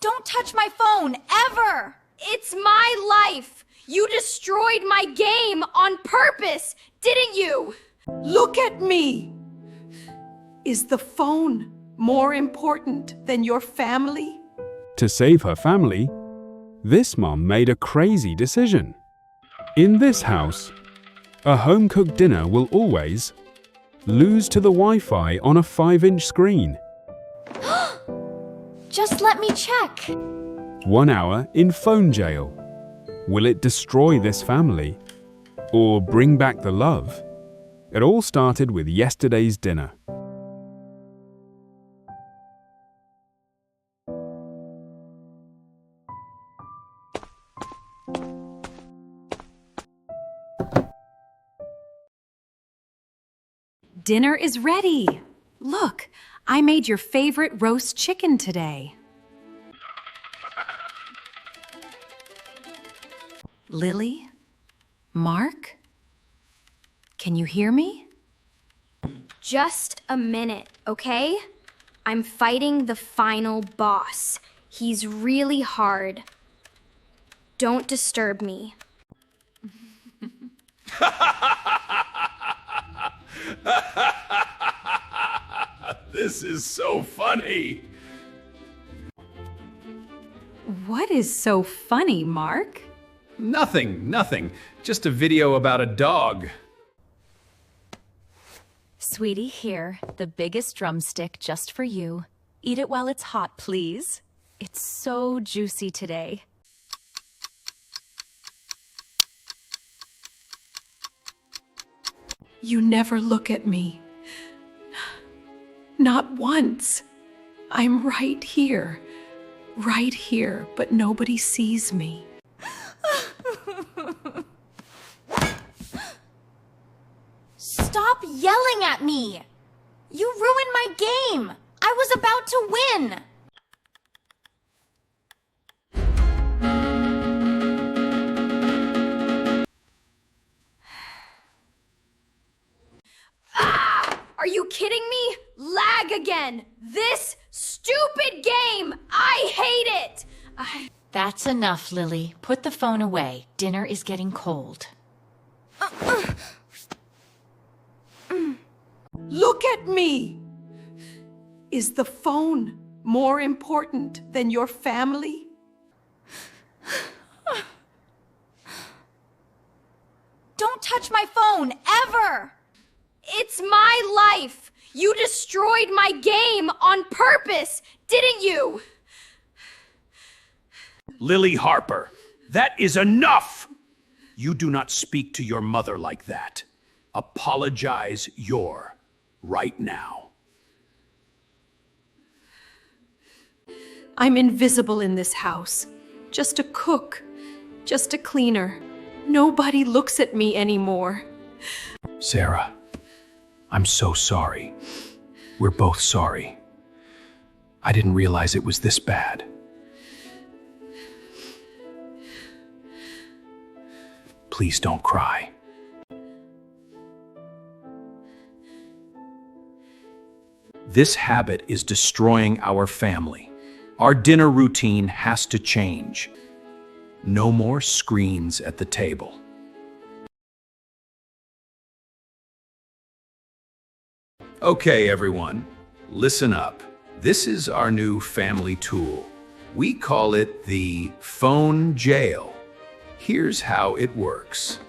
Don't touch my phone, ever! It's my life! You destroyed my game on purpose, didn't you? Look at me! Is the phone more important than your family? To save her family, this mom made a crazy decision. In this house, a home-cooked dinner will always lose to the Wi-Fi on a 5-inch screen. Just let me check. 1 hour in phone jail. Will it destroy this family or bring back the love? It all started with yesterday's dinner. Dinner is ready. Look, I made your favorite roast chicken today. Lily? Mark? Can you hear me? Just a minute, okay? I'm fighting the final boss. He's really hard. Don't disturb me. This is so funny. What is so funny, Mark? Nothing. Just a video about a dog. Sweetie, here, the biggest drumstick just for you. Eat it while it's hot, please. It's so juicy today. You never look at me. Not once. I'm right here, but nobody sees me. Stop yelling at me! You ruined my game! I was about to win! Are you kidding me? Lag again! This stupid game! I hate it! That's enough, Lily. Put the phone away. Dinner is getting cold. Look at me! Is the phone more important than your family? Don't touch my phone, ever! It's my life! You destroyed my game on purpose, didn't you? Lily Harper, that is enough! You do not speak to your mother like that. Apologize right now. I'm invisible in this house. Just a cook, just a cleaner. Nobody looks at me anymore. Sarah, I'm so sorry. We're both sorry. I didn't realize it was this bad. Please don't cry. This habit is destroying our family. Our dinner routine has to change. No more screens at the table. Okay, everyone, listen up. This is our new family tool. We call it the phone jail. Here's how it works.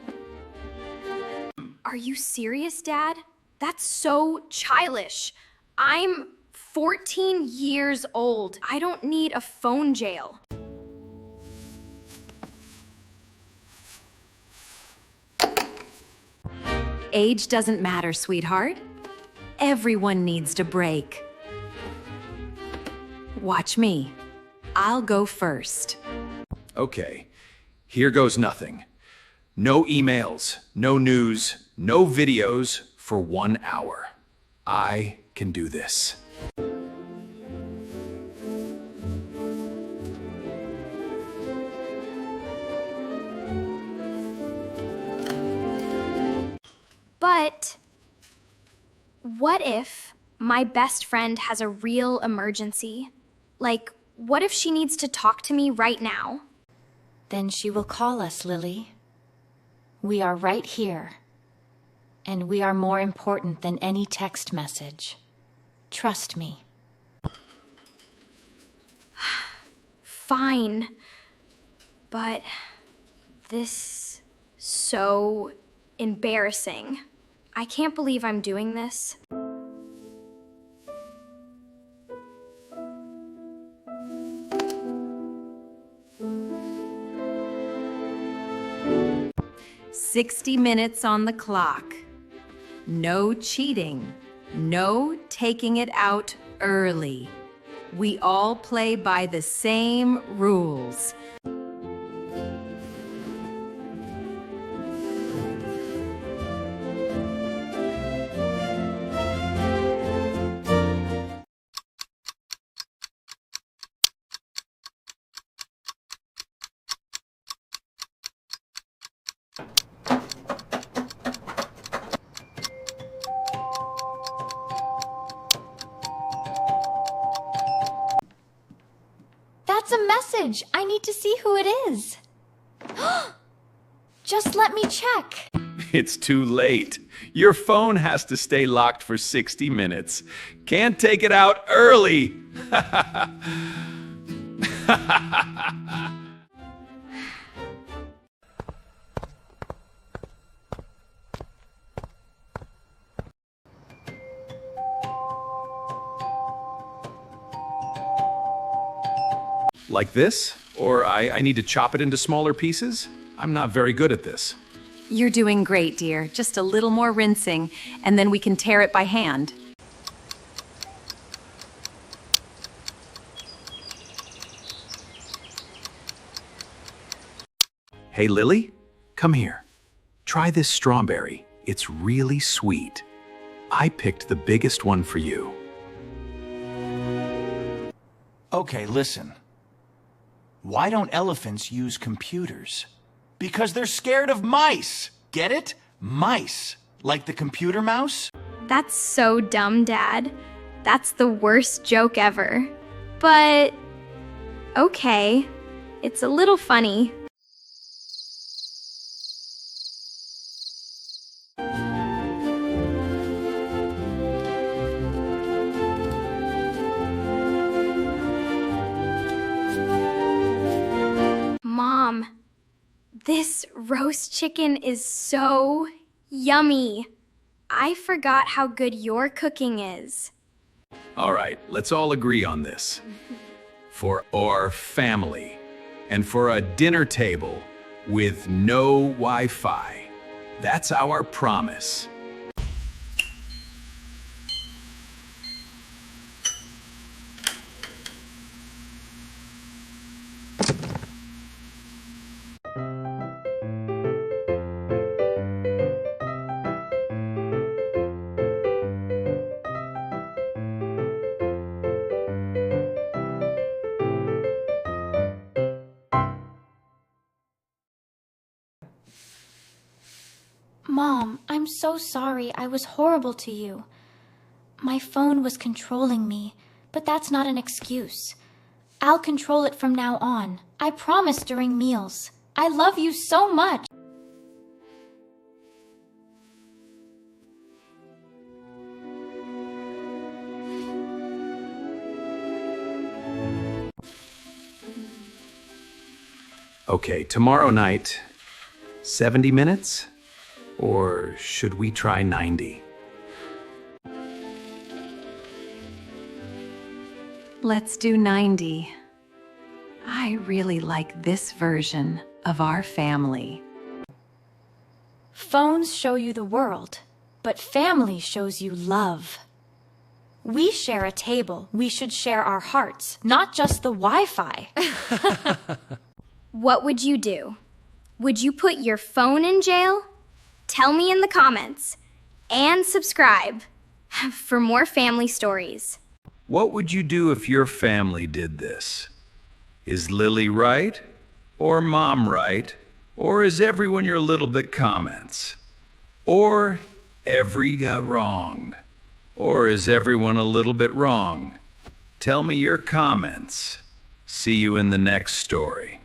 Are you serious, Dad? That's so childish. I'm 14 years old. I don't need a phone jail. Age doesn't matter, sweetheart. Everyone needs to break. Watch me. I'll go first. Okay, here goes nothing. No emails, no news, no videos for 1 hour. I can do this. But what if my best friend has a real emergency? Like, What if she needs to talk to me right now? Then she will call us, Lily. We are right here. And we are more important than any text message. Trust me. Fine. But this so embarrassing. I can't believe I'm doing this. "60 minutes on the clock. No cheating. No taking it out early. We all play by the same rules." That's a message. I need to see who it is. Just let me check. It's too late. Your phone has to stay locked for 60 minutes. Can't take it out early. Like this? Or I need to chop it into smaller pieces? I'm not very good at this. You're doing great, dear. Just a little more rinsing, and then we can tear it by hand. Hey, Lily, come here. Try this strawberry. It's really sweet. I picked the biggest one for you. Okay, listen. Why don't elephants use computers? Because they're scared of mice. Get it? Mice. Like the computer mouse? That's so dumb, Dad. That's the worst joke ever. But, okay. It's a little funny. Mom, this roast chicken is so yummy. I forgot how good your cooking is. All right, let's all agree on this. For our family, and for a dinner table with no Wi-Fi. That's our promise. Mom, I'm so sorry. I was horrible to you. My phone was controlling me, but that's not an excuse. I'll control it from now on. I promise during meals. I love you so much. Okay, tomorrow night, 70 minutes? Or should we try 90? Let's do 90. I really like this version of our family. Phones show you the world, but family shows you love. We share a table. We should share our hearts, not just the Wi-Fi. What would you do? Would you put your phone in jail? Tell me in the comments. And subscribe for more family stories. What would you do if your family did this? Is Lily right? Or Mom right? Or is everyone your little bit comments? Or every wrong? Or is everyone a little bit wrong? Tell me your comments. See you in the next story.